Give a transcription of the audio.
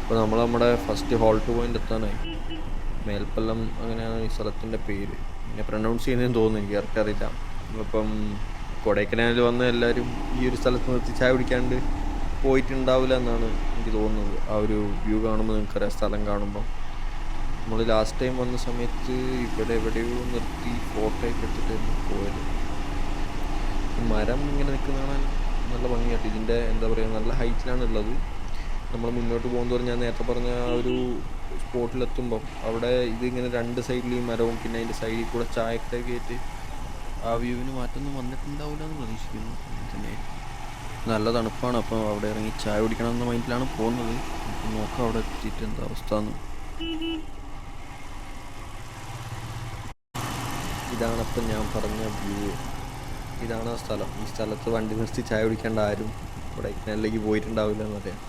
അപ്പോൾ നമ്മൾ നമ്മുടെ ഫസ്റ്റ് ഹോൾട്ട് പോയിന്റ് എത്താനായി. മേൽപ്പല്ലം അങ്ങനെയാണ് ഈ സ്ഥലത്തിൻ്റെ പേര്. പിന്നെ പ്രൊനൗൺസ് ചെയ്യുന്നതെന്ന് തോന്നുന്നു, എനിക്ക് കറക്റ്റ് അറിയില്ല. ഇപ്പം കൊടൈക്കനാലിൽ വന്ന എല്ലാവരും ഈ ഒരു സ്ഥലത്ത് നിർത്തി ചായ കുടിക്കാണ്ട് പോയിട്ടുണ്ടാവില്ല എന്നാണ് എനിക്ക് തോന്നുന്നത്. ആ ഒരു വ്യൂ കാണുമ്പോൾ നിങ്ങൾക്കറിയാം, സ്ഥലം കാണുമ്പോൾ. നമ്മൾ ലാസ്റ്റ് ടൈം വന്ന സമയത്ത് ഇവിടെ എവിടെയോ നിർത്തി ഫോട്ടോ ഒക്കെ എടുത്തിട്ടായിരുന്നു പോയത്. മരം ഇങ്ങനെ നിൽക്കുന്ന കാണാൻ നല്ല ഭംഗിയായിട്ട്. ഇതിൻ്റെ എന്താ പറയുക, നല്ല ഹൈറ്റിലാണ് ഉള്ളത്. നമ്മൾ മുന്നോട്ട് പോകുന്നതോറും ഞാൻ നേരത്തെ പറഞ്ഞ ആ ഒരു സ്പോട്ടിലെത്തുമ്പം അവിടെ ഇതിങ്ങനെ രണ്ട് സൈഡിൽ ഈ മരവും പിന്നെ അതിൻ്റെ സൈഡിൽ കൂടെ ചായക്കട കയറ്റി ആ വ്യൂവിന് മാറ്റമൊന്നും വന്നിട്ടുണ്ടാവില്ല എന്ന് പ്രതീക്ഷിക്കുന്നു. തന്നെ നല്ല തണുപ്പാണ്. അപ്പോൾ അവിടെ ഇറങ്ങി ചായ കുടിക്കണം എന്ന മൈൻഡിലാണ് പോകുന്നത്. നമുക്ക് നോക്കാം അവിടെ എത്തിയിട്ട് എന്താ അവസ്ഥ എന്ന്. ഇതാണപ്പം ഞാൻ പറഞ്ഞ വ്യൂ. ഇതാണ് ആ സ്ഥലം. ഈ സ്ഥലത്ത് വണ്ടി നിർത്തി ചായ കുടിക്കേണ്ട ആരും കൊടൈക്കനാലിലേക്ക് പോയിട്ടുണ്ടാവില്ല എന്നറിയാം.